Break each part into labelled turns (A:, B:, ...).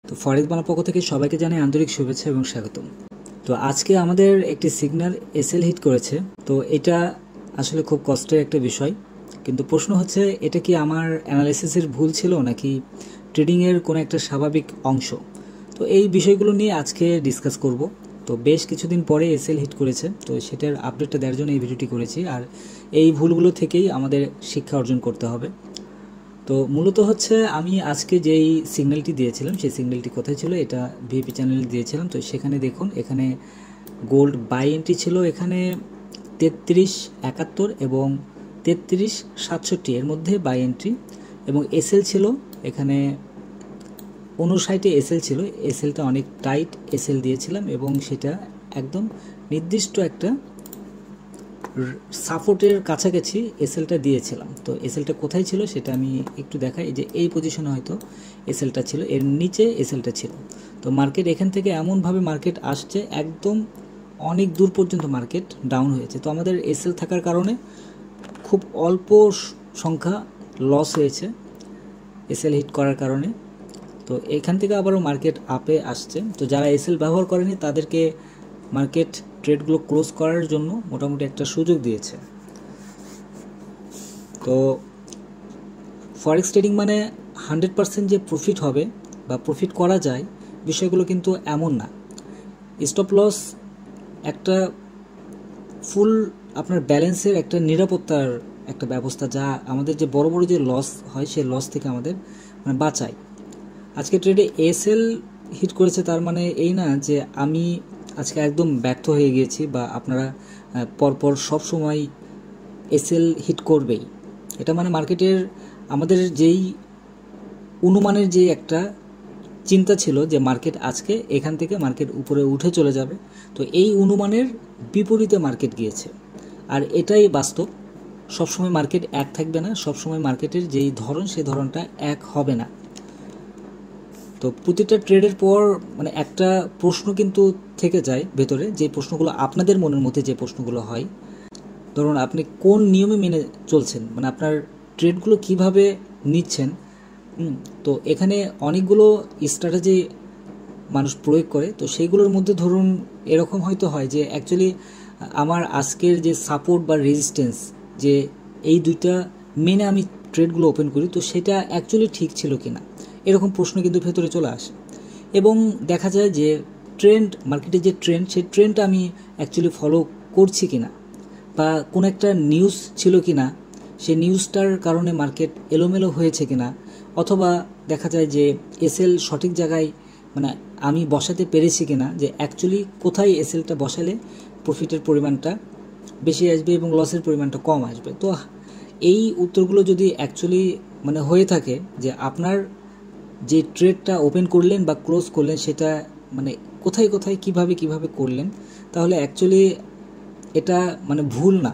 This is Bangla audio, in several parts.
A: তো ফরেক্স বাংলা পক্ষ থেকে সবাইকে জানাই আন্তরিক শুভেচ্ছা এবং স্বাগতম। তো আজকে আমাদের একটি সিগন্যাল এসএল হিট করেছে। তো এটা আসলে খুব কষ্টের একটা বিষয়, কিন্তু প্রশ্ন হচ্ছে এটা কি আমার অ্যানালাইসিসের ভুল ছিল নাকি ট্রেডিংয়ের কোনো একটা স্বাভাবিক অংশ। তো এই বিষয়গুলো নিয়ে আজকে ডিসকাস করব। তো বেশ কিছুদিন পরে এসএল হিট করেছে, তো সেটার আপডেটটা দেওয়ার জন্য এই ভিডিওটি করেছি। আর এই ভুলগুলো থেকেই আমাদের শিক্ষা অর্জন করতে হবে। তো মূলত হচ্ছে আমি আজকে যেই সিগন্যালটি দিয়েছিলাম সেই সিগন্যালটি কোথায় ছিল, এটা ভিপি চ্যানেলে দিয়েছিলাম। তো সেখানে দেখুন, এখানে গোল্ড বাই এন্ট্রি ছিল এখানে 3371 এবং 3367 এর মধ্যে বাই এন্ট্রি, এবং এসএল ছিল এখানে 59 এসএল ছিল। এসএলটা অনেক টাইট এসএল দিয়েছিলাম এবং সেটা একদম নির্দিষ্ট একটা সাপোর্টের কাছাকাছি এসএলটা দিয়েছিলাম। তো এসএলটা কোথায় ছিল সেটা আমি একটু দেখাই, যে এই পজিশনে হয়তো এসএলটা ছিল, এর নিচে এসএলটা ছিল। তো মার্কেট এখান থেকে এমনভাবে মার্কেট আসছে, একদম অনেক দূর পর্যন্ত মার্কেট ডাউন হয়েছে। তো আমাদের এসএল থাকার কারণে খুব অল্প সংখ্যা লস হয়েছে এসএল হিট করার কারণে। তো এখান থেকে আবারও মার্কেট আপে আসছে। তো যারা এসএল ব্যবহার করেনি তাদেরকে মার্কেট ট্রেডগুলো ক্লোজ করার জন্য মোটামুটি একটা সুযোগ দিয়েছে। তো ফরেক্স ট্রেডিং মানে 100% যে প্রফিট হবে বা প্রফিট করা যায়, বিষয়গুলো কিন্তু এমন না। স্টপ লস একটা ফুল আপনার ব্যালেন্সের একটা নিরাপত্তার একটা ব্যবস্থা, যা আমাদের যে বড় বড় যে লস হয় সেই লস থেকে আমাদের বাঁচায়। আজকে ট্রেডে এসএল হিট করেছে, তার মানে এই না যে আমি আজকে একদম ব্যর্থ হয়ে গিয়েছি বা আপনারা পরপর সব সময় এসএল হিট করবেই। এটা মানে মার্কেটের আমাদের যেই অনুমানের যে একটা চিন্তা ছিল যে মার্কেট আজকে এখান থেকে মার্কেট উপরে উঠে চলে যাবে, তো এই অনুমানের বিপরীতে মার্কেট গিয়েছে। আর এটাই বাস্তব, সবসময় মার্কেট এক থাকবে না, সবসময় মার্কেটের যেই ধরন সেই ধরনটা এক হবে না। তো প্রতিটা ট্রেডের পর মানে একটা প্রশ্ন কিন্তু থেকে যায় ভেতরে, যে প্রশ্নগুলো আপনাদের মনের মধ্যে যে প্রশ্নগুলো হয়, ধরুন আপনি কোন নিয়মে মেনে চলছেন, মানে আপনার ট্রেডগুলো কিভাবে নিচ্ছেন। তো এখানে অনেকগুলো স্ট্র্যাটেজি মানুষ প্রয়োগ করে। তো সেইগুলোর মধ্যে ধরুন এরকম হয়তো হয় যে অ্যাকচুয়ালি আমার আজকের যে সাপোর্ট বা রেজিস্ট্যান্স, যে এই দুইটা মেনে আমি ট্রেডগুলো ওপেন করি, তো সেটা অ্যাকচুয়ালি ঠিক ছিল কি না, এরকম প্রশ্ন কিন্তু ভেতরে চলে আসে। এবং দেখা যায় যে ট্রেন্ড, মার্কেটের যে ট্রেন্ড, সেই ট্রেন্ডটা আমি অ্যাকচুয়ালি ফলো করছি কিনা, বা কোনো একটা নিউজ ছিল কিনা, সেই নিউজটার কারণে মার্কেট এলোমেলো হয়েছে কিনা, অথবা দেখা যায় যে এসএল সঠিক জায়গায় মানে আমি বসাতে পেরেছি কিনা, যে অ্যাকচুয়ালি কোথায় এসএলটা বসালে প্রফিটের পরিমাণটা বেশি আসবে এবং লসের পরিমাণটা কম আসবে। তো এই উত্তরগুলো যদি অ্যাকচুয়ালি মানে হয়ে থাকে, যে আপনার যে ট্রেডটা ওপেন করলেন বা ক্লোজ করলেন সেটা মানে কোথায় কোথায় কিভাবে করলেন, তাহলে অ্যাকচুয়ালি এটা মানে ভুল না,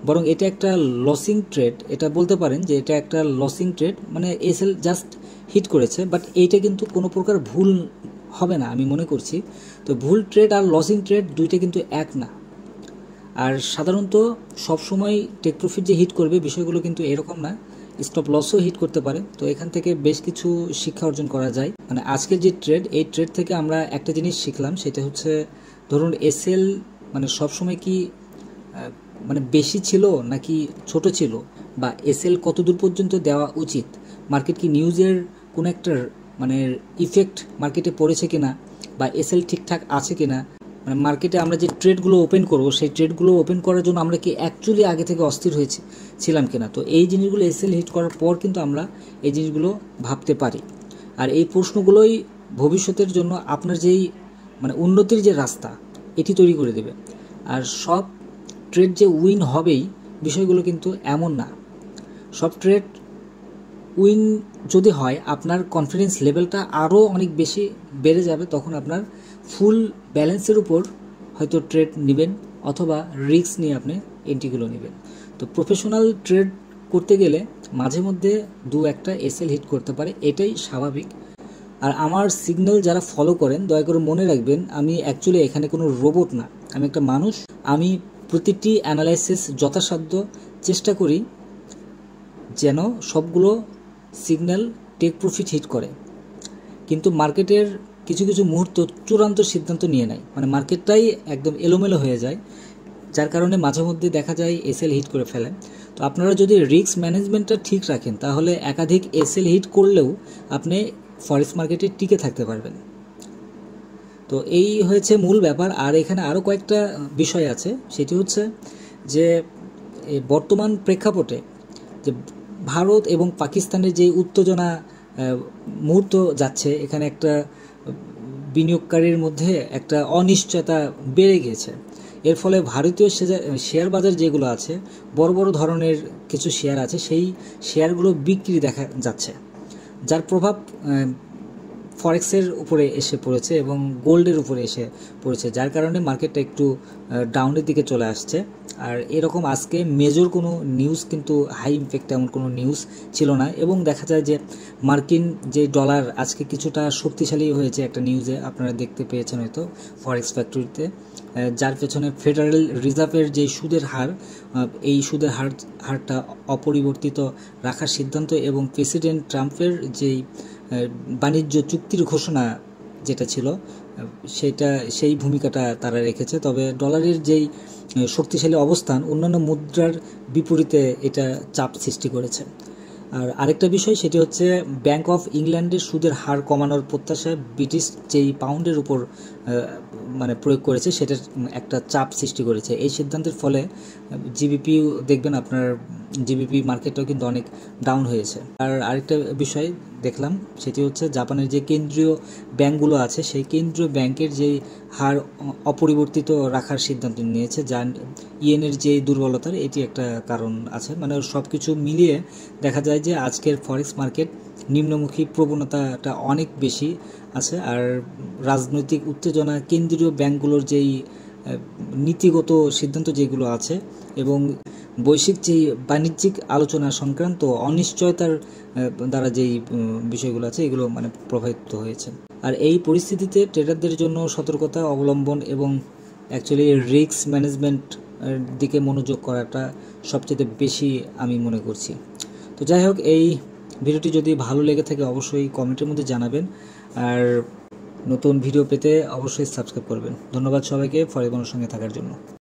A: বরং এটা একটা লসিং ট্রেড। এটা বলতে পারেন যে এটা একটা লসিং ট্রেড, মানে এসএল জাস্ট হিট করেছে, বাট এইটা কিন্তু কোনো প্রকার ভুল হবে না আমি মনে করছি। তো ভুল ট্রেড আর লসিং ট্রেড দুইটা কিন্তু এক না। আর সাধারণত সবসময় টেক প্রফিট যে হিট করবে বিষয়গুলো কিন্তু এরকম না, স্টপ লসও হিট করতে পারে। তো এখান থেকে বেশ কিছু শিক্ষা অর্জন করা যায়। মানে আজকের যে ট্রেড, এই ট্রেড থেকে আমরা একটা জিনিস শিখলাম, সেটা হচ্ছে ধরুন এসএল মানে সবসময় কি মানে বেশি ছিল নাকি ছোট ছিল, বা এসএল কত দূর পর্যন্ত দেওয়া উচিত, মার্কেট কি নিউজের কোনো একটা মানে ইফেক্ট মার্কেটে পড়েছে কিনা, বা এসএল ঠিকঠাক আছে কিনা, মানে মার্কেটে আমরা যে ট্রেডগুলো ওপেন করব সেই ট্রেডগুলো ওপেন করার জন্য আমরা কি অ্যাকচুয়ালি আগে থেকে অস্থির ছিলাম কিনা। তো এই জিনিসগুলো এসএল হিট করার পর কিন্তু আমরা এই জিনিসগুলো ভাবতে পারি। আর এই প্রশ্নগুলোই ভবিষ্যতের জন্য আপনার যেই মানে উন্নতির যে রাস্তা এটি তৈরি করে দেবে। আর সব ট্রেড যে উইন হবেই বিষয়গুলো কিন্তু এমন না। সব ট্রেড উইন যদি হয়, আপনার কনফিডেন্স লেভেলটা আরও অনেক বেশি বেড়ে যাবে, তখন আপনার ফুল ব্যালেন্সের উপর হয়তো ট্রেড নেবেন, অথবা রিস্ক নিয়ে আপনি এন্ট্রিগুলো নেবেন। তো প্রফেশনাল ট্রেড করতে গেলে মাঝে মধ্যে দু একটা এসএল হিট করতে পারে, এটাই স্বাভাবিক। আর আমার সিগন্যাল যারা ফলো করেন দয়া করে মনে রাখবেন, আমি অ্যাকচুয়ালি এখানে কোনো রোবট না, আমি একটা মানুষ। আমি প্রতিটি অ্যানালাইসিস যথাসাধ্য চেষ্টা করি যেন সবগুলো সিগন্যাল টেক প্রফিট হিট করে। কিন্তু মার্কেটের কিছু কিছু মুহূর্ত চূড়ান্ত সিদ্ধান্ত নিয়ে নেয়, মানে মার্কেটটাই একদম এলোমেলো হয়ে যায়, যার কারণে মাঝে মধ্যে দেখা যায় এসএল হিট করে ফেলে। তো আপনারা যদি রিস্ক ম্যানেজমেন্টটা ঠিক রাখেন তাহলে একাধিক এসএল হিট করলেও আপনি ফরেক্স মার্কেটে টিকে থাকতে পারবেন। তো এই হয়েছে মূল ব্যাপার। আর এখানে আরও কয়েকটা বিষয় আছে, সেটি হচ্ছে যে বর্তমান প্রেক্ষাপটে যে ভারত এবং পাকিস্তানের যে উত্তেজনা মুহূর্ত যাচ্ছে, এখানে একটা বিনিয়োগকারীর মধ্যে একটা অনিশ্চয়তা বেড়ে গিয়েছে। এর ফলে ভারতীয় শেয়ার বাজার যেগুলো আছে, বড় বড় ধরনের কিছু শেয়ার আছে, সেই শেয়ারগুলো বিক্রি দেখা যাচ্ছে, যার প্রভাব ফরেক্সের উপরে এসে পড়েছে এবং গোল্ডের উপরে এসে পড়েছে, যার কারণে মার্কেটটা একটু ডাউনের দিকে চলে আসছে। আর এরকম আজকে মেজর কোনো নিউজ কিন্তু হাই ইম্প্যাক্ট এমন কোনো নিউজ ছিল না, এবং দেখা যায় যে মার্কিন যে ডলার আজকে কিছুটা শক্তিশালী হয়েছে একটা নিউজে আপনারা দেখতে পেয়েছেন হয়তো ফরেক্স ফ্যাক্টরিতে, যার পেছনে ফেডারেল রিজার্ভের যে সুদের হার, এই সুদের হারটা অপরিবর্তিত রাখার সিদ্ধান্ত এবং প্রেসিডেন্ট ট্রাম্পের যেই বাণিজ্য চুক্তির ঘোষণা যেটা ছিল সেই ভূমিকাটা তারা রেখেছে। তবে ডলারের যেই শক্তিশালী অবস্থান অন্যান্য মুদ্রার বিপরীতে এটা চাপ সৃষ্টি করেছে। আর আরেকটা বিষয় সেটি হচ্ছে ব্যাংক অফ ইংল্যান্ডের সুদের হার কমানোর প্রত্যাশায় ব্রিটিশ যেই পাউন্ডের উপর মানে প্রয়োগ করেছে, সেটার একটা চাপ সৃষ্টি করেছে। এই সিদ্ধান্তের ফলে জিবিপিও দেখবেন আপনার জিবিপি মার্কেটটাও কিন্তু অনেক ডাউন হয়েছে। আর আরেকটা বিষয় দেখলাম সেটি হচ্ছে জাপানের যে কেন্দ্রীয় ব্যাংকগুলো আছে, সেই কেন্দ্রীয় ব্যাংকের যেই হার অপরিবর্তিত রাখার সিদ্ধান্ত নিয়েছে, যা ইয়েনের যে দুর্বলতার এটি একটা কারণ আছে। মানে সব কিছু মিলিয়ে দেখা যায় যে আজকের ফরেক্স মার্কেট নিম্নমুখী প্রবণতাটা অনেক বেশি আছে। আর রাজনৈতিক উত্তেজনা, কেন্দ্রীয় ব্যাংকগুলোর যেই নীতিগত সিদ্ধান্ত যেগুলো আছে এবং বৈশ্বিক যেই বাণিজ্যিক আলোচনা সংক্রান্ত অনিশ্চয়তার দ্বারা যেই বিষয়গুলো আছে, এগুলো মানে প্রভাবিত হয়েছে। আর এই পরিস্থিতিতে ট্রেডারদের জন্য সতর্কতা অবলম্বন এবং অ্যাকচুয়ালি রিস্ক ম্যানেজমেন্ট দিকে মনোযোগ করাটা সবচেয়ে বেশি আমি মনে করছি। তো যাই হোক, এই ভিডিওটি যদি ভালো লেগে থাকে অবশ্যই কমেন্টের মধ্যে জানাবেন, আর নতুন ভিডিও পেতে অবশ্যই সাবস্ক্রাইব করবেন। ধন্যবাদ সবাইকে ফরেক্স সঙ্গে থাকার জন্য।